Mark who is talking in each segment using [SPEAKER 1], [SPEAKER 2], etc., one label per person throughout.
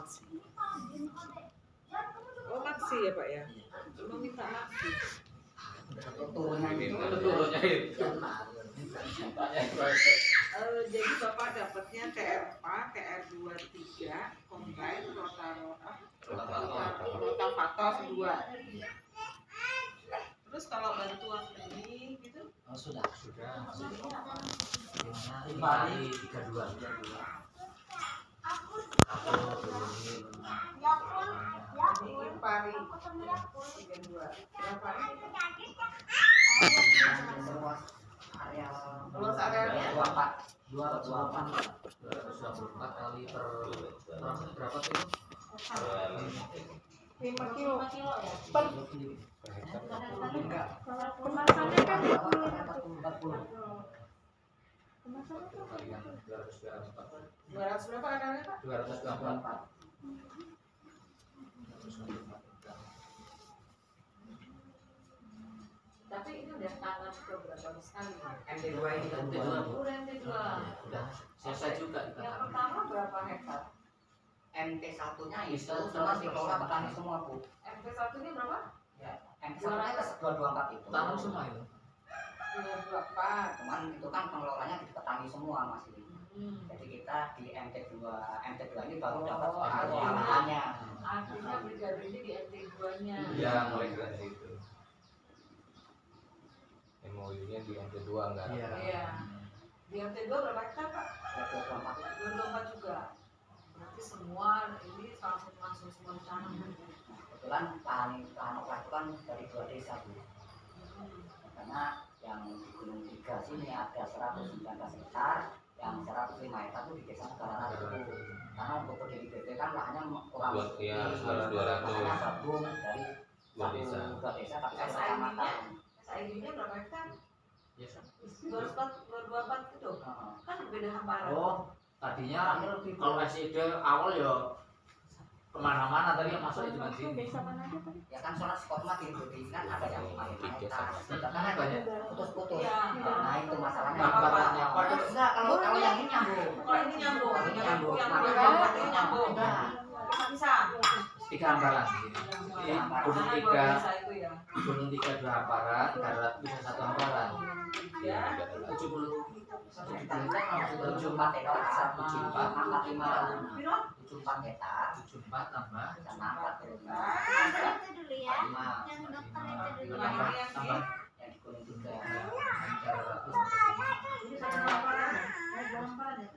[SPEAKER 1] maksi. Oh maksi ya Pak ya? Cuma minta maksi.
[SPEAKER 2] Turunnya itu.
[SPEAKER 1] Jadi Bapak dapatnya TR23 combine rotavatos 2. Terus kalau bantuan benih gitu?
[SPEAKER 2] Oh, sudah. Impari 32.
[SPEAKER 1] Ini impari 32. Berapa ini? Luas arealnya
[SPEAKER 2] 224 kali per berapa tuh?
[SPEAKER 3] 5 kilo
[SPEAKER 4] ya?
[SPEAKER 3] per
[SPEAKER 2] Enggak.
[SPEAKER 3] kemasannya kan
[SPEAKER 2] 40.
[SPEAKER 3] kemasannya kan
[SPEAKER 2] Kalian
[SPEAKER 1] 200 berapa arealnya Pak?
[SPEAKER 2] 224.
[SPEAKER 4] Tapi ini udah tanam beberapa sekali.
[SPEAKER 1] MT2 ini kan
[SPEAKER 4] Udah MT2.
[SPEAKER 2] Udah selesai juga kita.
[SPEAKER 4] Yang pertama berapa hektar?
[SPEAKER 5] MT1-nya itu semua dikelola petani semua, Bu.
[SPEAKER 4] MT1 ini berapa?
[SPEAKER 5] Ya, MT1-nya 224 itu.
[SPEAKER 2] Tanam semua itu.
[SPEAKER 1] 224.
[SPEAKER 5] Cuman itu kan pengelolanya di petani semua masih. Jadi kita di MT2 ini baru dapat pengelolaannya.
[SPEAKER 4] Artinya bergabungnya di MT2-nya.
[SPEAKER 6] Iya, mulai dari situ. MOU-nya di MT2 enggak?
[SPEAKER 4] Iya. Di MT2 berapa hektar Pak?
[SPEAKER 5] 224.
[SPEAKER 4] 24 juga. Berarti semua ini langsung semua ditanam.
[SPEAKER 5] Kebetulan lahan okra itu kan dari 2 desa, Bu. Karena yang di Gunung Tiga sini ada 119 hektar, yang 105 hektar itu di desa Negara Ratu. Karena untuk PDIBP kan lahannya kurang
[SPEAKER 6] Iya,
[SPEAKER 5] makanya
[SPEAKER 6] 200.
[SPEAKER 5] gabung dari
[SPEAKER 6] Dua desa.
[SPEAKER 5] dua desa tapi satu kecamatan.
[SPEAKER 4] SID-nya berapa hektar?
[SPEAKER 2] Yes.
[SPEAKER 4] 224 gitu. Kan beda hamparan.
[SPEAKER 2] Oh, tadinya kalau SID awal ya kemana-mana tadi yang masuk cuma sini.
[SPEAKER 3] desa mana aja tadi?
[SPEAKER 5] Ya kan soalnya skotma di kan ada yang 5 hektar. Kita kan
[SPEAKER 2] Banyak.
[SPEAKER 5] banyak putus-putus.
[SPEAKER 4] Iya.
[SPEAKER 5] Nah itu masalahnya.
[SPEAKER 2] Hamparannya apa?
[SPEAKER 5] Enggak, kalau yang ini nyambung.
[SPEAKER 4] Kalau ini nyambung,
[SPEAKER 5] Kalau ini nyambung.
[SPEAKER 4] yang
[SPEAKER 5] Nah,
[SPEAKER 4] 24 ini nyambung.
[SPEAKER 5] Nah,
[SPEAKER 4] Bisa.
[SPEAKER 2] 3 hamparan di sini. Jadi Gunung
[SPEAKER 4] Karena
[SPEAKER 2] 3,
[SPEAKER 4] 2 desa itu ya.
[SPEAKER 2] Gunung 3 2 hamparan, darat bisa 1 hamparan.
[SPEAKER 4] Ya.
[SPEAKER 2] 70
[SPEAKER 5] 74 hektar sama 45
[SPEAKER 4] Piro?
[SPEAKER 5] 74 hektar
[SPEAKER 2] 74 tambah
[SPEAKER 5] sama 45
[SPEAKER 3] itu dulu ya
[SPEAKER 5] 5
[SPEAKER 3] yang dokter itu dulu
[SPEAKER 4] Nah,
[SPEAKER 3] ya
[SPEAKER 4] ini yang
[SPEAKER 2] tambah
[SPEAKER 5] yang di Gunung Tunggal.
[SPEAKER 4] ini satu hamparan. Ada hamparan ya?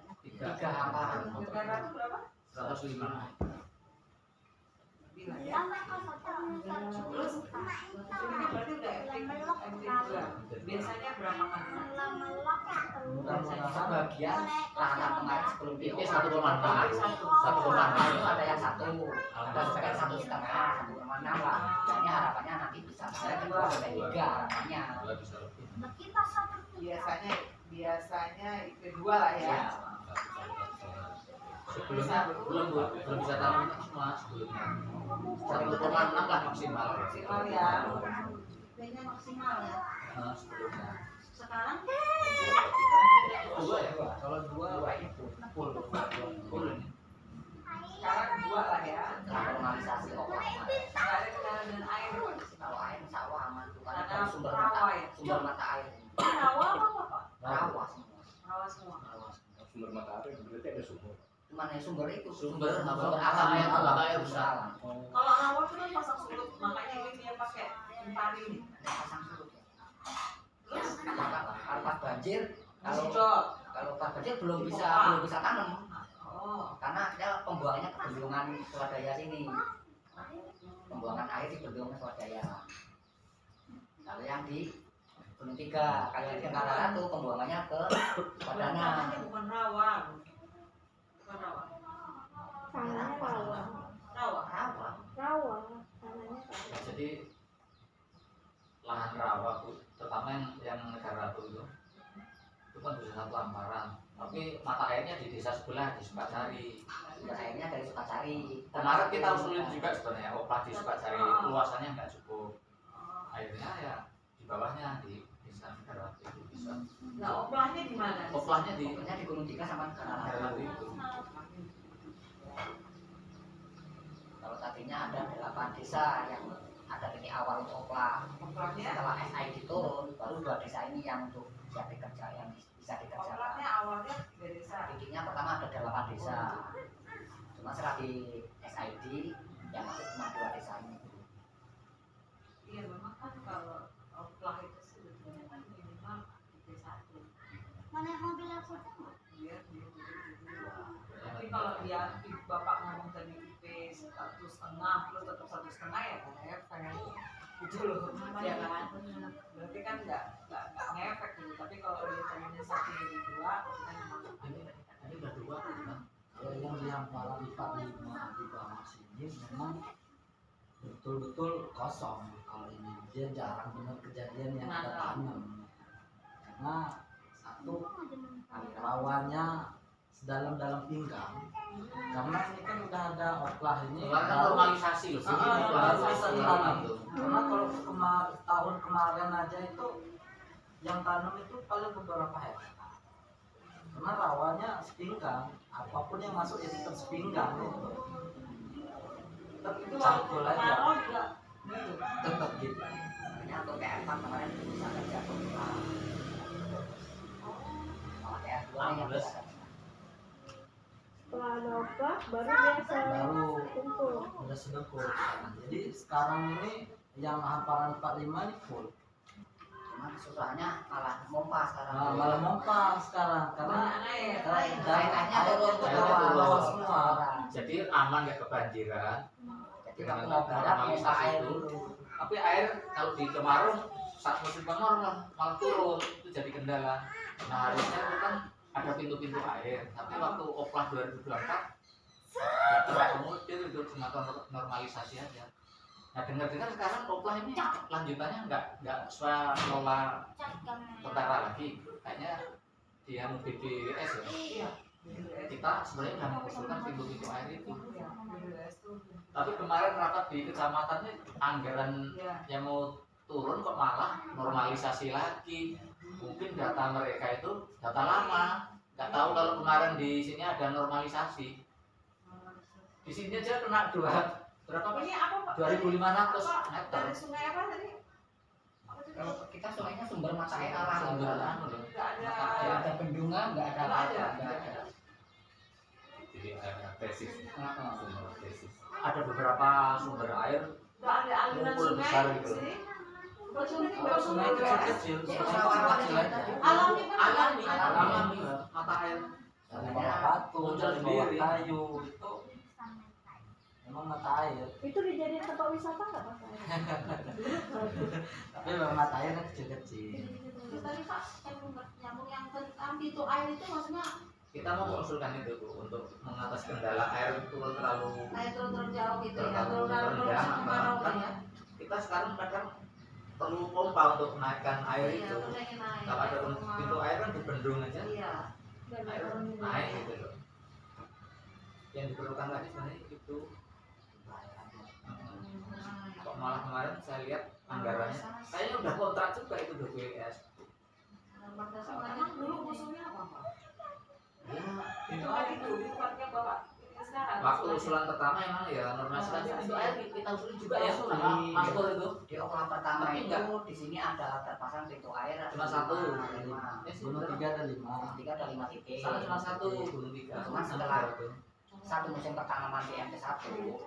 [SPEAKER 5] 3 hamparan.
[SPEAKER 4] 300 berapa?
[SPEAKER 2] 105.
[SPEAKER 4] Bilang ya. Terus ini berarti udah MT2. Biasanya berapa kali?
[SPEAKER 5] Biasanya bagian lahan kemarin sebelum
[SPEAKER 2] Ini
[SPEAKER 5] itu
[SPEAKER 2] 1,6.
[SPEAKER 5] 1,6 itu ada yang 1, ada sekitar 1,5, 1,6 lah. Dan harapannya nanti bisa saya 2 sampai 3 harapannya.
[SPEAKER 6] Bisa lebih.
[SPEAKER 1] Biasanya kedua lah ya.
[SPEAKER 5] Ya.
[SPEAKER 2] Sebelumnya belum bisa tanam semua sebelumnya. 1,6 lah maksimal.
[SPEAKER 4] Maksimal ya. Kayaknya maksimal ya.
[SPEAKER 2] Nah, sebelumnya.
[SPEAKER 4] Sekarang
[SPEAKER 2] 2 ya?
[SPEAKER 5] Kalau 2 itu full
[SPEAKER 2] ini.
[SPEAKER 1] Sekarang 2 lah ya.
[SPEAKER 5] normalisasi obat.
[SPEAKER 4] nggak ada kendala dengan air.
[SPEAKER 5] Kalau air sawah aman tuh karena
[SPEAKER 4] Karena
[SPEAKER 5] dari sumber
[SPEAKER 4] rawa
[SPEAKER 5] mata,
[SPEAKER 4] ya?
[SPEAKER 5] sumber mata air.
[SPEAKER 4] Rawa apa Pak?
[SPEAKER 5] Rawa semua.
[SPEAKER 4] Rawa semua.
[SPEAKER 6] Sumber mata air berarti ada sumber.
[SPEAKER 5] Cuman yang sumber itu
[SPEAKER 2] Sumber
[SPEAKER 5] alam
[SPEAKER 2] air,
[SPEAKER 5] alam
[SPEAKER 2] air
[SPEAKER 5] sumber
[SPEAKER 2] besar.
[SPEAKER 5] alam.
[SPEAKER 4] Kalau rawa itu kan pasang surut, makanya ini dia pakai impari ini.
[SPEAKER 5] Ada pasang surut.
[SPEAKER 4] Terus
[SPEAKER 5] Kalau pas banjir, kalau
[SPEAKER 4] sedot.
[SPEAKER 5] pas banjir belum bisa tanam
[SPEAKER 4] Oh.
[SPEAKER 5] karena dia pembuangannya ke bendungan swadaya sini. Pembuangan air di bendungan swadaya. Kalau yang di Gunung Tiga, kalau yang di Kanaran tuh pembuangannya ke Wadana.
[SPEAKER 4] Namanya bukan rawa. Bukan rawa.
[SPEAKER 3] tanahnya rawa
[SPEAKER 4] Rawa.
[SPEAKER 5] Rawa.
[SPEAKER 3] rawa tanahnya rawa
[SPEAKER 2] Jadi lahan rawa, terutama yang Negara Ratu itu kan bisa 1 hamparan. Tapi mata airnya di desa sebelah di Sukacari.
[SPEAKER 5] Sumber airnya dari Sukacari.
[SPEAKER 2] Kemarin kita harus sulit juga sebenarnya. Oplah di Sukacari luasannya nggak cukup. Airnya ya di bawahnya di desa Negara Ratu itu bisa.
[SPEAKER 4] Nah, oplahnya di mana?
[SPEAKER 2] Oplahnya di
[SPEAKER 5] Pokoknya di Gunung Tiga sama
[SPEAKER 2] Negara
[SPEAKER 5] Kanaran.
[SPEAKER 2] Ratu itu.
[SPEAKER 5] desa yang ada titik awal untuk oplah.
[SPEAKER 4] Oplahnya,
[SPEAKER 5] Setelah SID turun, baru 2 desa ini yang untuk bisa dikerja, yang bisa dikerjakan.
[SPEAKER 4] oplahnya awalnya 3 desa.
[SPEAKER 5] Titiknya pertama ada 8 desa. Cuma setelah di SID yang masuk cuma 2 desa ini.
[SPEAKER 4] Iya, memang kan kalau oplah itu sebetulnya kan minimal IP1.
[SPEAKER 3] Mana mobil aku tuh?
[SPEAKER 4] Iya, dia dua. Tapi kalau dia bapak ngomong tadi IP 1,5 plus tetap 1,5 ya kan efek gitu loh, ya kan? Berarti kan nggak ngefek gitu. Tapi kalau dia tadinya 1 jadi 2, kan memang
[SPEAKER 2] Ini udah 2 kan?
[SPEAKER 7] Kalau yang di hamparan 45 di bawah sini memang betul-betul kosong. Kalau ini dia jarang benar kejadian yang kita tanam, karena satu rawannya sedalam-dalam pinggang, karena ini kan udah ada oplah ini
[SPEAKER 2] Kemarin kan
[SPEAKER 7] baru
[SPEAKER 2] normalisasi loh sih.
[SPEAKER 7] baru bisa ditanam. Karena kalau tahun kemarin aja itu yang tanam itu paling beberapa hektar, karena rawannya sepinggang, apapun yang masuk ya tetap sepinggang itu.
[SPEAKER 4] tapi itu
[SPEAKER 7] Cangkul aja.
[SPEAKER 4] kemarau juga gitu.
[SPEAKER 7] Tetap gitu.
[SPEAKER 5] Makanya untuk TR kemarin bisa kerja oplah. Kalau TR 2 nya
[SPEAKER 2] Ambles.
[SPEAKER 5] bisa.
[SPEAKER 3] Setelah ada oplah baru biasa
[SPEAKER 7] Baru
[SPEAKER 3] kumpul.
[SPEAKER 7] udah sedekut. Jadi sekarang ini yang hamparan 45 ini full.
[SPEAKER 5] Cuma kesusahannya malah mompa sekarang.
[SPEAKER 7] Nah, malah mompa sekarang karena
[SPEAKER 4] Banyak air.
[SPEAKER 5] Airnya turun ke
[SPEAKER 2] Airnya
[SPEAKER 5] bawah,
[SPEAKER 2] turun.
[SPEAKER 5] bawah semua.
[SPEAKER 2] Jadi aman nggak kebanjiran.
[SPEAKER 5] Jadi waktu mau garap mompa air dulu.
[SPEAKER 2] Tapi air kalau di kemarau saat musim kemarau malah turun, itu jadi kendala. Nah harusnya itu kan ada pintu-pintu air. Tapi waktu oplah 2024 nggak terakomodir itu cuma normalisasi aja. Nah dengar-dengar sekarang oplah ini lanjutannya nggak sesuai kelola tentara lagi. Kayaknya dia mau BPS ya.
[SPEAKER 4] Iya.
[SPEAKER 2] Kita sebenarnya sudah mengusulkan pintu-pintu air itu.
[SPEAKER 4] Iya, BPS tuh.
[SPEAKER 2] Tapi kemarin rapat di kecamatannya anggaran
[SPEAKER 4] Iya.
[SPEAKER 2] yang mau turun kok malah normalisasi lagi. Mungkin data mereka itu data lama. Nggak tahu kalau kemarin di sini ada normalisasi. Di sini aja kena berapa Pak?
[SPEAKER 4] Ini apa Pak?
[SPEAKER 2] 2.500
[SPEAKER 4] Apa?
[SPEAKER 2] meter.
[SPEAKER 4] Dari sungai apa tadi? Apa tadi?
[SPEAKER 5] Kalau kita sungainya sumber mata air alam.
[SPEAKER 2] Sumber anu loh.
[SPEAKER 4] Nggak ada.
[SPEAKER 5] Nggak ada bendungan, nggak ada
[SPEAKER 4] Nggak ada.
[SPEAKER 5] apa-apa. Nggak ada.
[SPEAKER 6] Jadi airnya tesis, sumber tesis.
[SPEAKER 2] Ada beberapa sumber air.
[SPEAKER 4] Nggak ada aliran
[SPEAKER 2] Kumpul
[SPEAKER 4] sungai
[SPEAKER 2] besar
[SPEAKER 4] di
[SPEAKER 2] gitu.
[SPEAKER 4] sini. Kalau sungai
[SPEAKER 7] Kalau sungai kecil-kecil,
[SPEAKER 5] Ya,
[SPEAKER 7] sungai
[SPEAKER 5] rawa-rawa
[SPEAKER 7] kecil
[SPEAKER 5] aja.
[SPEAKER 7] aja.
[SPEAKER 4] Alami kan
[SPEAKER 2] Alami,
[SPEAKER 4] alami.
[SPEAKER 2] alami mata air.
[SPEAKER 7] Dari bawah batu,
[SPEAKER 2] Muncul
[SPEAKER 7] dari bawah
[SPEAKER 2] sendiri.
[SPEAKER 7] kayu itu memang mata air.
[SPEAKER 3] Itu dijadiin tempat wisata nggak Pak?
[SPEAKER 7] Tapi memang mata airnya kecil-kecil.
[SPEAKER 4] Terus tadi Pak, nyambung yang tentang pintu air itu maksudnya
[SPEAKER 2] Kita mau mengusulkan itu Bu, untuk mengatasi kendala air turun terlalu
[SPEAKER 4] air turun jauh gitu ya,
[SPEAKER 2] terlalu
[SPEAKER 4] terlalu
[SPEAKER 2] rendah.
[SPEAKER 4] kemarau
[SPEAKER 2] Kan
[SPEAKER 4] ya.
[SPEAKER 2] kita sekarang kadang perlu pompa untuk menaikkan air
[SPEAKER 4] Iya,
[SPEAKER 2] itu.
[SPEAKER 4] pengen naik.
[SPEAKER 2] Kalau ada pintu air kan dibendung aja,
[SPEAKER 4] Iya.
[SPEAKER 2] air naik gitu loh. Yang diperlukan lagi sebenarnya itu. Kok malah kemarin saya lihat anggarannya, kayaknya udah kontrak juga itu BPS.
[SPEAKER 4] Emang dulu musuhnya apa Pak?
[SPEAKER 2] Ya,
[SPEAKER 4] Itu air itu di tempatnya Bapak sekarang.
[SPEAKER 2] waktu usulan pertama emang ya normalisasi pintu air kita usulin juga ya sama Mas Pur itu.
[SPEAKER 5] Di oplah pertama
[SPEAKER 2] Tapi
[SPEAKER 5] itu
[SPEAKER 2] enggak.
[SPEAKER 5] di sini ada terpasang pintu air.
[SPEAKER 2] Cuma satu.
[SPEAKER 5] 5.
[SPEAKER 7] Gunung 3 ada 5.
[SPEAKER 5] 3 ada 5 titik.
[SPEAKER 2] Sana cuma satu gunung tiga.
[SPEAKER 5] Cuma setelah satu musim pertanaman di MT1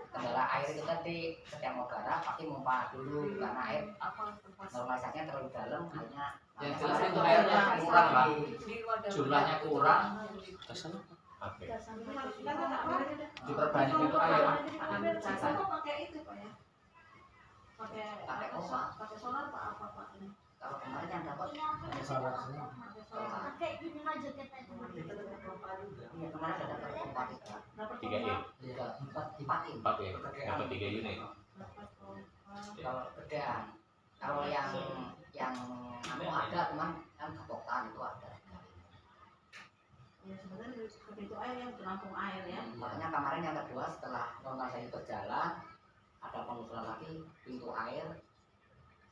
[SPEAKER 5] kendala air itu tadi setiap mau garap pasti mompa dulu karena air
[SPEAKER 4] Apa tempat
[SPEAKER 5] normalisasinya terlalu dalam akhirnya
[SPEAKER 2] Yang jelas itu airnya kurang lah.
[SPEAKER 4] di wadah
[SPEAKER 2] Jumlahnya kurang,
[SPEAKER 6] Oke.
[SPEAKER 2] diperbanyak itu air.
[SPEAKER 4] Saya kok pakai itu Pak ya? Pakai
[SPEAKER 5] Pakai apa?
[SPEAKER 4] Pakai solar Pak apa Pak ini?
[SPEAKER 5] kalau kemarin yang dapat
[SPEAKER 7] Solar semua.
[SPEAKER 4] Pakai solar.
[SPEAKER 3] Pakai gini aja kita itu.
[SPEAKER 4] Kita dapat pompa juga.
[SPEAKER 5] iya kemarin ada dapat pompa juga
[SPEAKER 4] Dapat
[SPEAKER 6] 3 in,
[SPEAKER 7] Iya, 4
[SPEAKER 5] 4 in
[SPEAKER 6] 4 in, dapat 3 unit.
[SPEAKER 4] Dapat pompa.
[SPEAKER 5] kalau gedean kalau yang anu ada cuman yang kepokan itu ada
[SPEAKER 4] Ya sebenarnya ke pintu air yang penampung air ya.
[SPEAKER 5] makanya kemarin yang kedua setelah normalisasi berjalan ada pengusulan lagi pintu air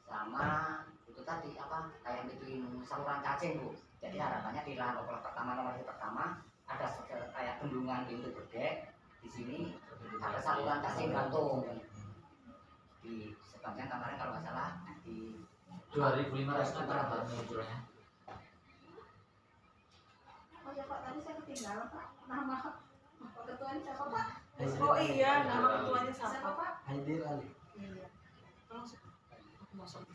[SPEAKER 5] sama itu tadi apa kayak bikin saluran cacing Bu jadi harapannya di lahan oplah pertama normalisasi pertama ada kayak bendungan pintu gede di sini ada saluran cacing gantung
[SPEAKER 2] 2.500 meter baru munculnya.
[SPEAKER 3] Oh ya Pak, tadi saya ketinggalan Pak. Nama Pak Ketuanya siapa Pak?
[SPEAKER 4] Oh iya, nama ketuanya siapa Pak?
[SPEAKER 7] Haidir Ali.
[SPEAKER 4] Iya. Langsung aku masuk.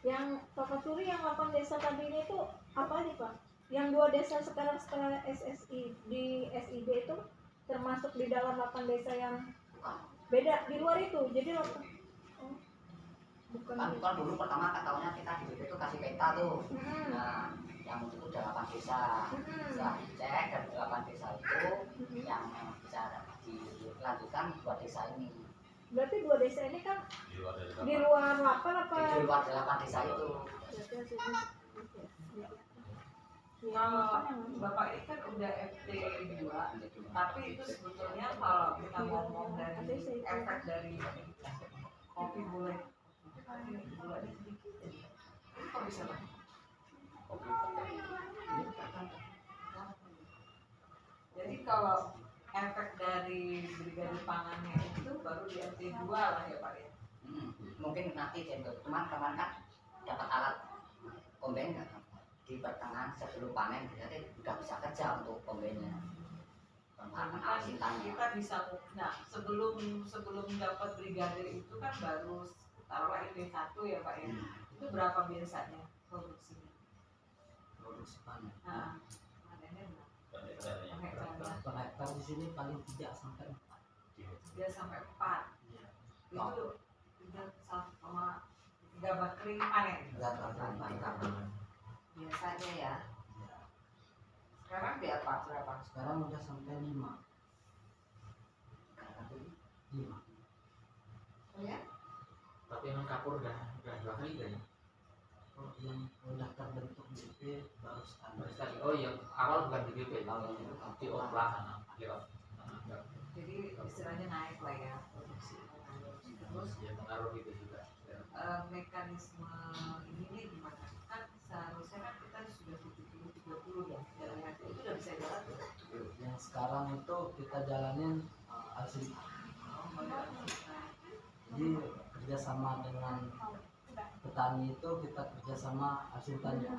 [SPEAKER 3] Yang Pak Suri yang 8 desa tadi ini tuh apa nih Pak? Yang 2 desa sekarang setelah SSI di SIB itu termasuk di dalam 8 desa yang beda di luar itu. Jadi oh, bukan.
[SPEAKER 5] Kan dulu pertama katanya kita di BP itu kasih peta tuh. Nah, yang itu 8 desa. Setelah dicek dari 8 desa itu yang bisa dilanjutkan 2 desa ini.
[SPEAKER 3] Berarti 2 desa ini kan
[SPEAKER 6] Di luar dari
[SPEAKER 3] di luar 8 apa?
[SPEAKER 5] Di luar 8 desa itu.
[SPEAKER 3] Berarti hasilnya
[SPEAKER 4] Kalau Bapak ini kan udah FT 2, tapi itu sebetulnya kalau kita ngomong dari efek dari kopi bule, gulanya sedikit ya. Ini kok bisa Pak? Jadi kalau efek dari brigade pangannya itu baru di FT 2 lah ya Pak ya.
[SPEAKER 5] Mungkin nanti teman-teman kan dapat alat kombain kan di pertengahan sebelum panen, jadi udah bisa kerja untuk kombainnya.
[SPEAKER 4] Karena kan kita bisa, nah sebelum dapat brigade itu kan baru taruhlah IP 1 ya Pak ya. Itu berapa biasanya produksinya?
[SPEAKER 7] Produksi panen.
[SPEAKER 4] Nah, panennya berapa?
[SPEAKER 7] Per hektar di sini paling 3 sampai 4.
[SPEAKER 4] 3 sampai 4.
[SPEAKER 7] Iya.
[SPEAKER 4] Itu 3 bak kering panen.
[SPEAKER 1] Biasanya ya. Sekarang berapa?
[SPEAKER 7] Sekarang udah sampai 5. 5.
[SPEAKER 1] Oh ya?
[SPEAKER 2] Tapi emang kapur udah 2 kali kayaknya.
[SPEAKER 7] Oh, yang udah terbentuk BP baru sekali.
[SPEAKER 2] Baru sekali. Oh iya, awal bukan di BP, di oplah.
[SPEAKER 4] Jadi istilahnya naik lah ya produksi. Terus
[SPEAKER 2] Ya pengaruh itu juga.
[SPEAKER 4] mekanisme ini nih gimana? Kan seharusnya kan kita sudah 70-30 ya. Jalan itu udah bisa jalan tuh.
[SPEAKER 7] Yang sekarang itu kita jalanin alsin. Jadi kerjasama dengan petani itu kita kerjasama alsintannya.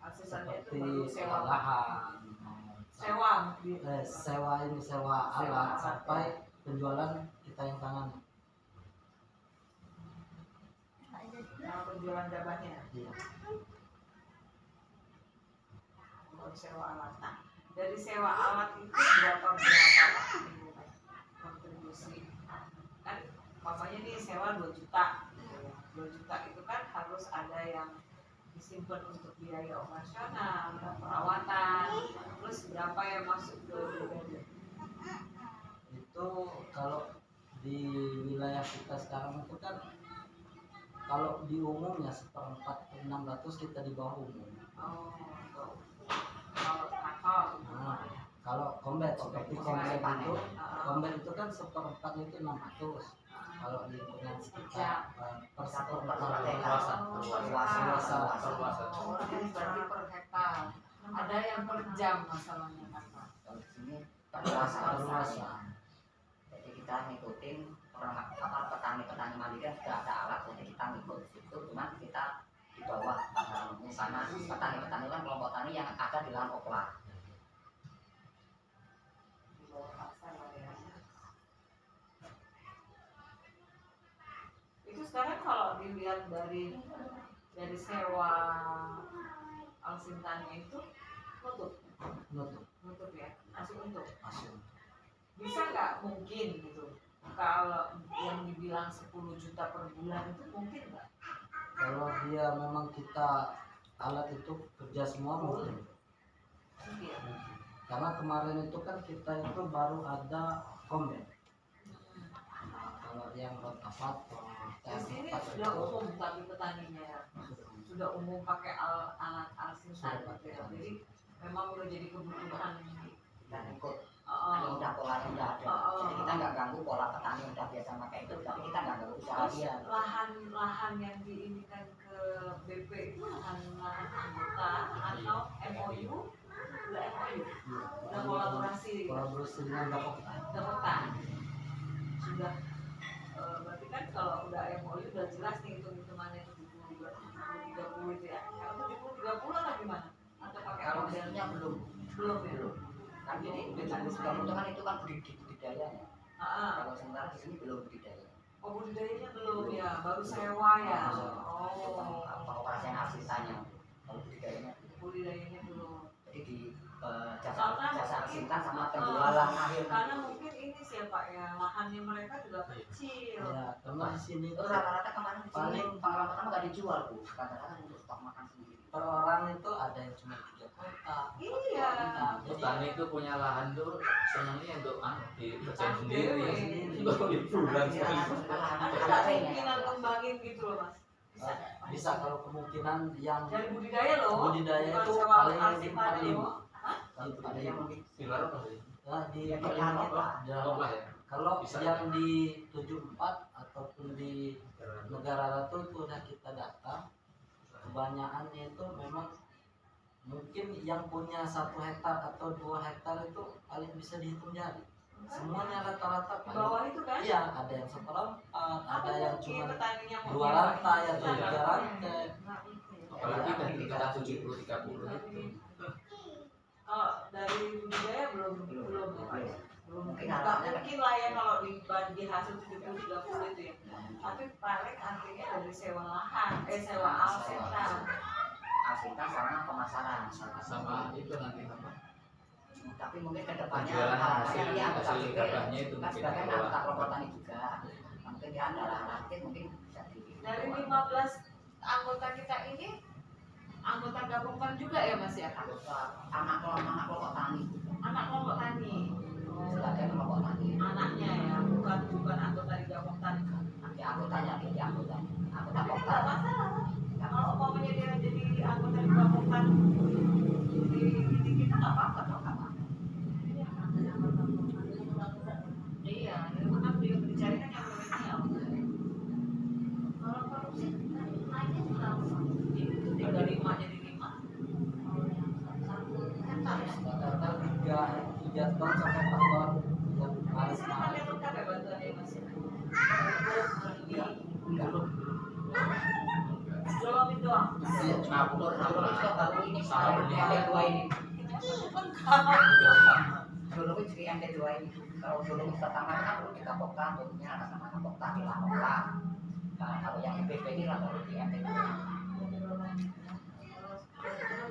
[SPEAKER 4] Asistannya itu
[SPEAKER 7] Seperti
[SPEAKER 4] baru sewa
[SPEAKER 7] lahan, sewa alat sampai penjualan kita yang tangani.
[SPEAKER 4] Nah, penjualan gabahnya
[SPEAKER 7] Iya.
[SPEAKER 4] untuk sewa alat. Nah, dari sewa alat itu berapa Pak kontribusi? Kan papanya nih sewa 2 juta. 2 juta itu kan harus ada yang disimpan untuk biaya operasional, perawatan, terus berapa yang masuk ke brigade?
[SPEAKER 7] Itu kalau di wilayah kita sekarang itu kan kalau di umumnya 1/4 ke 600 kita di bawah umum.
[SPEAKER 4] Oh, untuk kalau traktor.
[SPEAKER 7] Nah, kalau combat seperti combat itu kan 1/4 itu 600. Kalau di lingkungan sekitar per 1/4
[SPEAKER 2] Perluasan.
[SPEAKER 1] Oh, ini berarti per hektar. Ada yang per jam masalahnya kan Pak.
[SPEAKER 5] Kalau di sini perluasan.
[SPEAKER 7] perluasan.
[SPEAKER 5] Jadi kita ngikutin petani-petani mandiri kan sudah ada alat, jadi kita ngikut situ, cuman kita di bawah misalnya petani-petani kan kelompok tani yang ada di lahan oplah.
[SPEAKER 4] Di bawah pasar lah ya. Itu sekarang kalau dilihat dari sewa alsintannya itu nutup ya, masih untung. Bisa nggak mungkin gitu kalau yang dibilang 10 juta per bulan itu mungkin nggak?
[SPEAKER 7] Kalau dia memang kita alat itu kerja semua mungkin.
[SPEAKER 4] Mungkin.
[SPEAKER 7] Karena kemarin itu kan kita itu baru ada combat. Nah, Kalau yang rotavator,
[SPEAKER 4] Di sini
[SPEAKER 7] TM4
[SPEAKER 4] sudah
[SPEAKER 7] itu
[SPEAKER 4] umum tapi petaninya ya. Sudah umum pakai alat arsintan gitu ya. Jadi memang udah jadi kebutuhan.
[SPEAKER 5] Dan ikut
[SPEAKER 4] Oh,
[SPEAKER 5] ini udah polanya udah ada. Jadi kita nggak ganggu pola petani udah biasa pakai itu, tapi kita nggak ganggu usaha
[SPEAKER 4] terus
[SPEAKER 5] dia.
[SPEAKER 4] lahan yang diinikan ke BP itu lahan anggota atau MOU? Udah MOU? Udah kolaborasi
[SPEAKER 7] dengan Bapoktan.
[SPEAKER 4] Dapetan sudah berarti kan kalau udah MOU udah jelas nih hitung-hitungannya 70 berarti 30 itu ya. Kalau 70 30 atau gimana? Atau pakai
[SPEAKER 5] Kalau
[SPEAKER 4] model?
[SPEAKER 5] misalnya belum,
[SPEAKER 4] Belum ya?
[SPEAKER 5] kan jadi kamu kan itu kan budidayanya.
[SPEAKER 4] Ah,
[SPEAKER 5] Kalau sementara di sini belum budidaya.
[SPEAKER 4] oh budidayanya belum ya, baru sewa ya. Oh,
[SPEAKER 5] Apa operasi arsitannya? Kalau budidayanya
[SPEAKER 4] budidayanya belum.
[SPEAKER 5] jadi di jasa arsitan sama penjualan akhir.
[SPEAKER 4] Karena mungkin ini sih ya Pak ya, lahannya mereka juga kecil.
[SPEAKER 7] Ya, karena di sini
[SPEAKER 5] Itu
[SPEAKER 7] tuh
[SPEAKER 5] rata-rata kemarin di sini
[SPEAKER 7] paling
[SPEAKER 5] pengalaman pertama nggak dijual bu, rata-rata untuk stok makan sendiri.
[SPEAKER 7] per orang itu ada yang cuma 3 kotak.
[SPEAKER 4] Iya.
[SPEAKER 2] Petani itu punya lahan tuh senangnya untuk dikerjain sendiri,
[SPEAKER 4] Sendiri.
[SPEAKER 2] untuk liburan sekali.
[SPEAKER 4] Ada kemungkinan kembangin gitu loh Mas. Bisa.
[SPEAKER 7] Bisa kalau kemungkinan yang
[SPEAKER 4] Dari budidaya loh.
[SPEAKER 7] budidaya
[SPEAKER 4] bukan
[SPEAKER 7] itu
[SPEAKER 4] sewa
[SPEAKER 7] paling
[SPEAKER 4] arsitan
[SPEAKER 7] 45.
[SPEAKER 4] loh.
[SPEAKER 7] Itu
[SPEAKER 5] Ada yang mungkin
[SPEAKER 2] Pilar apa sih?
[SPEAKER 7] Nah, di
[SPEAKER 5] Ya,
[SPEAKER 7] paling
[SPEAKER 5] kalau
[SPEAKER 7] itu
[SPEAKER 5] lah.
[SPEAKER 2] Apa ya?
[SPEAKER 7] kalau
[SPEAKER 2] Bisa.
[SPEAKER 7] yang di 74 ataupun di negara ratu itu udah kita datang, kebanyakannya itu memang mungkin yang punya 1 hektar atau 2 hektar itu paling bisa dihitung jari. Semuanya rata-rata
[SPEAKER 4] Di bawah itu kan?
[SPEAKER 7] iya, ada yang 1/4, ada yang cuma
[SPEAKER 4] petaninya mau
[SPEAKER 7] 2 rantai atau 3 rantai.
[SPEAKER 2] Apalagi kan kita 70-30 itu.
[SPEAKER 4] Kalau dari budidaya belum ya Pak ya? Belum
[SPEAKER 5] Mungkin
[SPEAKER 4] nggak
[SPEAKER 5] harapannya
[SPEAKER 4] mungkin lah ya kalau dibagi hasil 70-30 itu ya. Tapi paling artinya dari sewa lahan, sewa arsitan.
[SPEAKER 5] arsitan sama pemasaran.
[SPEAKER 2] Sama itu nanti apa?
[SPEAKER 5] Tapi mungkin kedepannya
[SPEAKER 2] Penjualan
[SPEAKER 5] harapannya dia
[SPEAKER 2] hasil
[SPEAKER 5] anggota
[SPEAKER 2] gabahnya itu
[SPEAKER 5] kan
[SPEAKER 2] mungkin
[SPEAKER 5] sebagai
[SPEAKER 2] dikelola.
[SPEAKER 5] anggota kelompok tani juga. Mungkin dia ada lahan mungkin bisa di.
[SPEAKER 1] Dari 15 anggota kita ini anggota gabungan juga ya Mas ya?
[SPEAKER 5] anak kelompok tani
[SPEAKER 1] Anak kelompok tani.
[SPEAKER 5] sebagai kelompok tani.
[SPEAKER 4] Anaknya ya, bukan anggota di Gabung Tani.
[SPEAKER 5] Nanti anggotanya anggota
[SPEAKER 4] Tapi
[SPEAKER 5] kelompok
[SPEAKER 4] nggak
[SPEAKER 5] tani.
[SPEAKER 4] masalah. Kalau umpamanya dia jadi anggota di Gabung Tani, di kita nggak apa-apa dong.
[SPEAKER 1] Iya, itu kan dia dicari kan yang milenial. Kalau korupsi naiknya berapa?
[SPEAKER 4] Itu dari 5 jadi 5.
[SPEAKER 1] Hektar ya?
[SPEAKER 7] Rata-rata 3 ton sampai 4 ton yang
[SPEAKER 4] Di
[SPEAKER 7] harus
[SPEAKER 4] sini pakai lengkap ya bantuannya Mas. Jolongin doang.
[SPEAKER 2] Campur
[SPEAKER 5] Dulu itu baru ini
[SPEAKER 2] sama benih.
[SPEAKER 5] MT2 ini.
[SPEAKER 4] Lengkap.
[SPEAKER 5] Dulu itu di MT2 ini. Kalau dulu pertama kan dulu di Kapoktan, dulunya atas nama Kapoktan di Lampung. Nah, kalau yang IPP ini lah baru di MT2.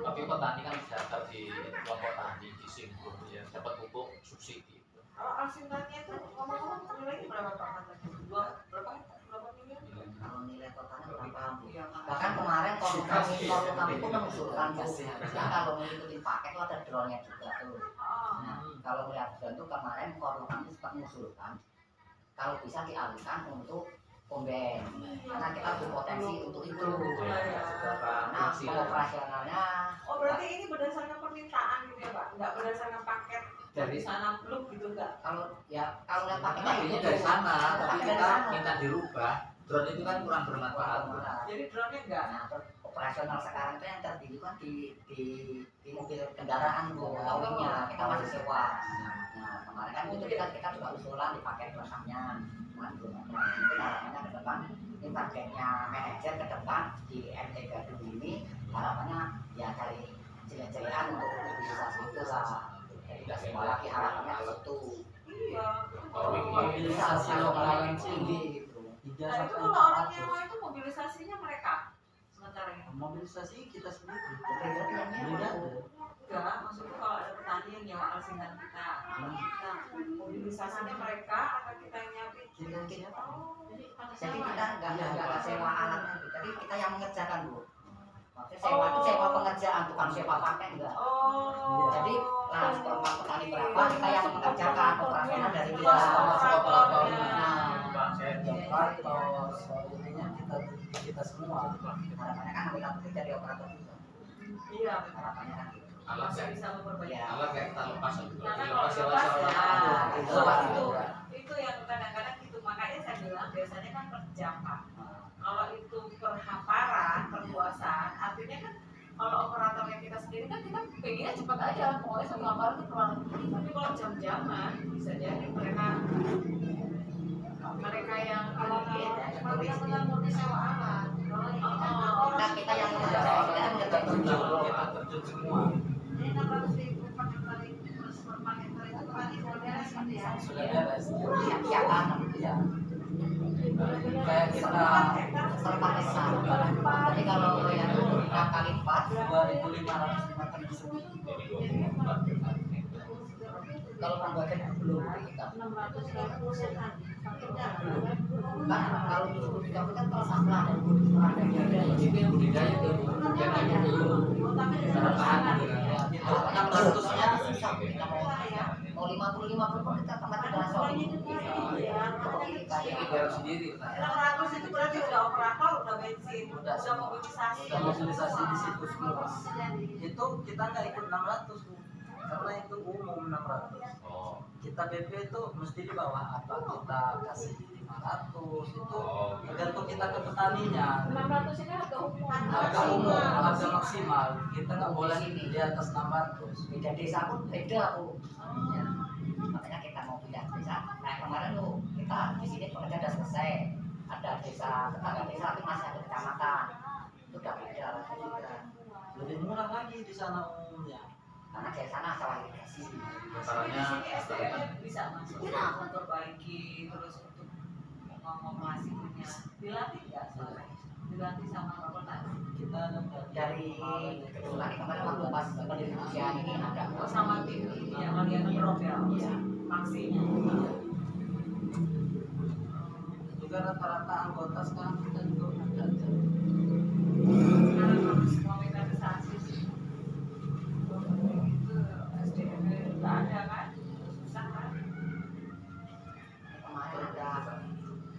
[SPEAKER 2] Tapi petani kan data di kelompok tani di Singgung ya dapat pupuk subsidi.
[SPEAKER 4] Kalau arsitannya itu ngomong-ngomong nilainya berapa Pak katanya? Berapa miliar?
[SPEAKER 5] Kalau nilai totalnya berapa?
[SPEAKER 4] Iya,
[SPEAKER 5] Bahkan kemarin kalau kami itu mengusulkan ya kalau mengikuti paket itu ada drone-nya juga tuh. Nah, kalau melihat drone itu kemarin kalau kami sempat mengusulkan kalau bisa dialihkan untuk komben karena kita berpotensi untuk itu. Karena operasionalnya
[SPEAKER 4] Oh berarti ini berdasarkan permintaan gitu ya Pak? Nggak berdasarkan paket dari
[SPEAKER 2] Dari-
[SPEAKER 4] sana belum gitu nggak?
[SPEAKER 5] kalau lihat paketnya
[SPEAKER 2] Paketnya
[SPEAKER 5] itu
[SPEAKER 2] dari sana, tapi
[SPEAKER 5] Pakai dari
[SPEAKER 2] kita
[SPEAKER 5] sana.
[SPEAKER 2] minta dirubah. Drone itu kan kurang bermanfaat.
[SPEAKER 4] Jadi drone-nya nggak?
[SPEAKER 5] Nah, terus operasional sekarang itu yang tertinggi kan di mobil kendaraan bu, towingnya kita masih sewa. Nah, kemarin kan itu kita juga usulan dipakai belakangnya, cuman belum ada. Mungkin harapannya ke depan ini targetnya manajer ke depan di MT Gadung ini harapannya ya cari jelek-jelekan untuk mobilisasi itu lah. Jadi tidak semua lagi harapannya ke situ.
[SPEAKER 4] Iya.
[SPEAKER 7] mobilisasi lokalan
[SPEAKER 5] tinggi gitu.
[SPEAKER 7] 3
[SPEAKER 4] Nah itu
[SPEAKER 7] sampai
[SPEAKER 4] kalau orang
[SPEAKER 7] 400.
[SPEAKER 4] nyewa itu mobilisasinya mereka sementara ini.
[SPEAKER 7] Mobilisasi kita sendiri.
[SPEAKER 5] Pribadi yang nyewa.
[SPEAKER 7] Brigade.
[SPEAKER 4] Enggak, maksudnya kalau ada petani yang nyewa arsitan kita. Nah, mobilisasinya mereka atau kita yang nyiapin?
[SPEAKER 7] Kita siapa?
[SPEAKER 5] Jadi kita nggak sewa alatnya, jadi kita yang mengerjakan bu. Maksudnya sewa itu sewa pengerjaan, bukan sewa pakai enggak.
[SPEAKER 4] Oh.
[SPEAKER 5] Jadi langsung kelompok petani berapa kita yang mengerjakan operasional dari kita.
[SPEAKER 4] Operatornya.
[SPEAKER 5] Nah,
[SPEAKER 7] ininya kita semua.
[SPEAKER 5] Harapannya kan akhirnya itu jadi operator juga.
[SPEAKER 4] Iya,
[SPEAKER 5] Harapannya kan gitu.
[SPEAKER 2] alat
[SPEAKER 4] bisa
[SPEAKER 2] kayak
[SPEAKER 4] bisa memperbaiki.
[SPEAKER 5] Ya.
[SPEAKER 2] alat kayak kita lepas
[SPEAKER 4] Karena
[SPEAKER 2] lepas
[SPEAKER 4] kalau
[SPEAKER 2] ya
[SPEAKER 4] lepas ya,
[SPEAKER 5] itu
[SPEAKER 4] lepas
[SPEAKER 5] pasti.
[SPEAKER 4] itu yang kadang-kadang gitu. Makanya saya bilang biasanya kan per jam Pak. Kalau itu per hamparan, perluasan, artinya kan kalau operatornya kita sendiri kan kita pengennya cepat aja, pokoknya satu hamparan itu keluar. Tapi kalau jam-jaman bisa jadi mereka yang
[SPEAKER 1] Kalau benar-benar murni sewa alat. Kalau ini kan orang
[SPEAKER 5] Nah, kita yang
[SPEAKER 1] kita
[SPEAKER 5] udah
[SPEAKER 7] Kita terjun semua.
[SPEAKER 1] Ini 600.000 pakai paling terus per paket per itu berarti modalnya seperti ya.
[SPEAKER 7] Sudah beres.
[SPEAKER 5] siap tanam.
[SPEAKER 7] Iya. Kayak kita
[SPEAKER 5] Seperempat hektar. Jadi kalau yang 6 kali 4
[SPEAKER 7] 2.500 meter persegi.
[SPEAKER 6] Jadi 24 hektar.
[SPEAKER 5] kalau pembagian belum kita
[SPEAKER 1] 600 setan.
[SPEAKER 5] kan kalau dulu kita kan kalau sampah dan ada
[SPEAKER 2] itu yang budidaya itu budidaya itu cara tahan gitu kan.
[SPEAKER 7] Itu 600-nya
[SPEAKER 5] susah kita mau 50 pun kita tempat langsung
[SPEAKER 2] Jadi garap sendiri
[SPEAKER 4] 600 itu berarti udah operator, udah bensin,
[SPEAKER 7] Udah
[SPEAKER 4] udah mobilisasi.
[SPEAKER 7] udah mobilisasi di situ semua. Itu kita nggak ikut 600 Bu. Karena itu umum 600.
[SPEAKER 6] Oh,
[SPEAKER 7] Kita BP itu mesti di bawah apa kita kasih 500 itu tergantung kita ke petaninya.
[SPEAKER 3] 600 ini harga umum.
[SPEAKER 7] Harga umum, harga maksimal. Kita nggak boleh di atas 600.
[SPEAKER 5] beda desa pun beda Bu. Ya. Makanya kita mau pindah desa. Nah kemarin tuh kita di sini pekerja udah selesai. Ada desa tetangga desa tapi masih ada kecamatan. Itu udah beda lagi juga.
[SPEAKER 7] Lebih murah lagi di sana umumnya.
[SPEAKER 5] Karena di sana sawah irigasi.
[SPEAKER 4] Tapi di sini SDM bisa masuk memperbaiki terus untuk mengoperasikannya. Dilatih nggak? Dilatih sama Pak Petani.
[SPEAKER 7] Kita dapat
[SPEAKER 5] Dari kebetulan kemarin waktu pas pendidikan ini ada
[SPEAKER 4] Oh, sama tim ini yang kalian drop ya, vaksinnya.
[SPEAKER 7] juga rata-rata anggota sekarang kita juga ada.
[SPEAKER 4] Sekarang harus mobilisasi sih. Itu SDM-nya nggak ada kan? Susah kan?
[SPEAKER 5] kemarin ada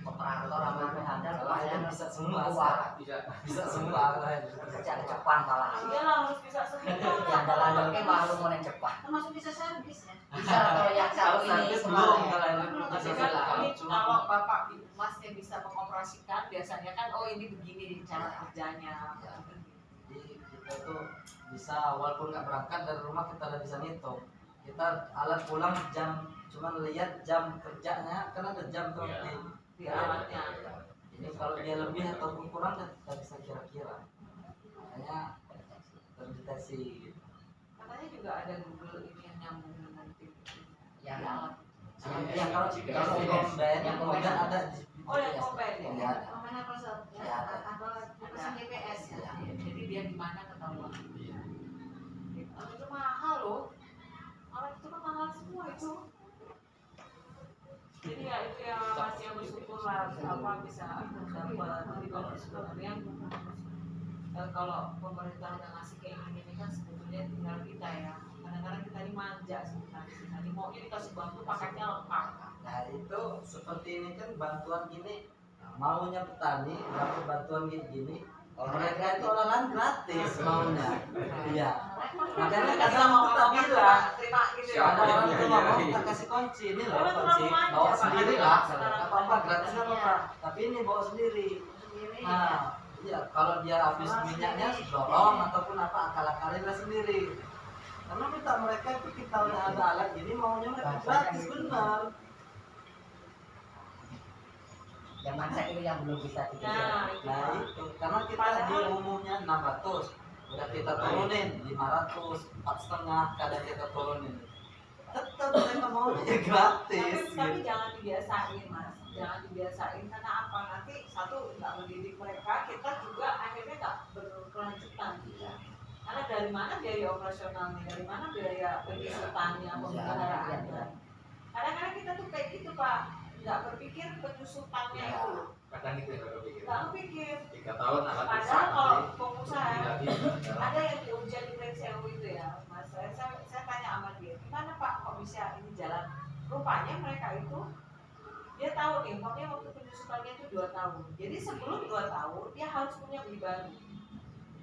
[SPEAKER 5] operator sama ada
[SPEAKER 7] Kalian bisa semua,
[SPEAKER 5] Wah.
[SPEAKER 7] bisa semua kalian.
[SPEAKER 5] kerja ke Jepang malah.
[SPEAKER 4] Iya lah harus bisa semua.
[SPEAKER 5] Yang dalam malu mau yang Jepang.
[SPEAKER 1] Termasuk bisa servis ya.
[SPEAKER 5] Bisa kalau yang
[SPEAKER 7] Kalau
[SPEAKER 5] satu ini
[SPEAKER 7] servis belum
[SPEAKER 5] kemarin.
[SPEAKER 7] kalian
[SPEAKER 4] Tapi
[SPEAKER 7] bisa
[SPEAKER 4] kan
[SPEAKER 7] lah.
[SPEAKER 4] ini kalau Bapak Masnya bisa mengoperasikan biasanya kan oh ini begini cara kerjanya.
[SPEAKER 7] Jadi kita tuh bisa walaupun nggak berangkat dari rumah kita udah bisa ngitung. Kita alat pulang jam cuman lihat jam kerjanya kan ada jam tuh
[SPEAKER 6] Iya.
[SPEAKER 4] Di alatnya.
[SPEAKER 7] Ini kalau dia lebih atau kurang kita bisa kira-kira. Makanya terdeteksi gitu.
[SPEAKER 4] Katanya juga ada Google ini yang nyambung dengan tim.
[SPEAKER 5] Yang
[SPEAKER 7] Ya kalau kombin ada di
[SPEAKER 4] Oh yang kombin ya.
[SPEAKER 7] Ya, ada.
[SPEAKER 1] Namanya person ya.
[SPEAKER 7] Ya.
[SPEAKER 1] Atau person GPS ya.
[SPEAKER 4] Jadi dia di mana ketahuan.
[SPEAKER 7] Iya.
[SPEAKER 4] Itu mahal loh. Alat itu kan mahal semua itu. Jadi ya itu yang masih yang bersyukur lah apa bisa dapat jadi kalau sebenarnya kalau pemerintah udah ngasih kayak gini kan sebetulnya tinggal kita ya kadang-kadang kita ini manja sebenarnya tadi maunya dikasih bantu paketnya lengkap.
[SPEAKER 7] Nah itu seperti ini kan bantuan gini maunya petani dapat bantuan gini mereka itu olahan gratis maunya. Iya. Makanya kadang mau kita bilang
[SPEAKER 4] terima gitu ya.
[SPEAKER 7] ada orang tuh ngomong kita kasih kunci ini loh kunci bawa sendiri lah apa apa gratis apa apa tapi ini bawa sendiri. Nah iya kalau dia habis minyaknya dorong ataupun apa akal-akalin lah sendiri. Karena minta mereka itu kita udah ada alat gini maunya mereka gratis benar.
[SPEAKER 5] yang mana itu yang belum bisa
[SPEAKER 4] Nah,
[SPEAKER 5] dikejar.
[SPEAKER 7] Nah itu karena kita di umumnya 600 udah kita turunin 500 4,5 kadang kita turunin tetap mereka maunya gratis
[SPEAKER 4] tapi
[SPEAKER 7] gitu.
[SPEAKER 4] jangan dibiasain mas, jangan dibiasain karena apa nanti satu nggak mendidik mereka, kita juga akhirnya nggak berkelanjutan ya. Karena dari mana biaya operasionalnya, dari mana biaya penyusutannya, pemeliharaannya. Kadang-kadang kita tuh kayak gitu pak, nggak berpikir penyusutannya itu,
[SPEAKER 2] kadang gitu ya berpikir
[SPEAKER 4] nggak berpikir.
[SPEAKER 2] 3 tahun alat
[SPEAKER 4] Padahal kalau pengusaha
[SPEAKER 2] dilatih
[SPEAKER 4] ada yang diujian di PCU itu ya mas, saya tanya sama dia gimana pak kok bisa ini jalan, rupanya mereka itu dia tahu nih pokoknya waktu penyusutannya itu 2 tahun. Jadi sebelum 2 tahun dia harus punya beli baru.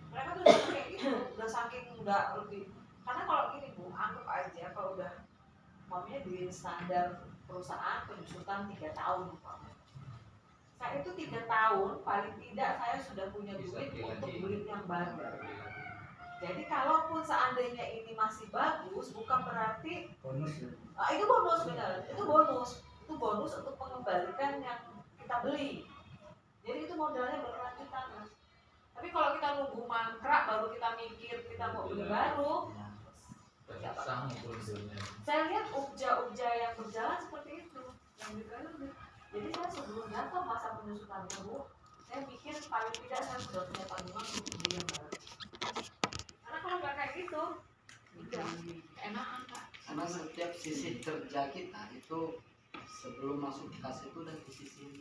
[SPEAKER 4] Mereka tuh udah kayak gitu, udah saking nggak lebih. Karena kalau gini Bu, anggap aja kalau udah mamanya di standar perusahaan penyusutan 3 tahun. Saya itu 3 tahun paling tidak saya sudah punya duit untuk beli yang baru. Jadi kalaupun seandainya ini masih bagus, bukan berarti
[SPEAKER 7] bonus ya.
[SPEAKER 4] itu bonus benar, itu bonus untuk mengembalikan yang kita beli. Jadi itu modalnya berkelanjutan Mas. Tapi kalau kita nunggu mangkrak baru kita mikir kita mau beli baru,
[SPEAKER 2] Sang munculnya.
[SPEAKER 4] saya lihat ubja yang berjalan seperti itu, yang digaluh. Jadi saya sebelum datang masa penyusutan Bu, saya pikir paling tidak saya sudah punya tanggungan untuk beli yang baru. Karena kalau nggak kayak gitu, udah enakan Kak.
[SPEAKER 7] Karena setiap sisi kerja kita itu sebelum masuk kas itu udah disisihin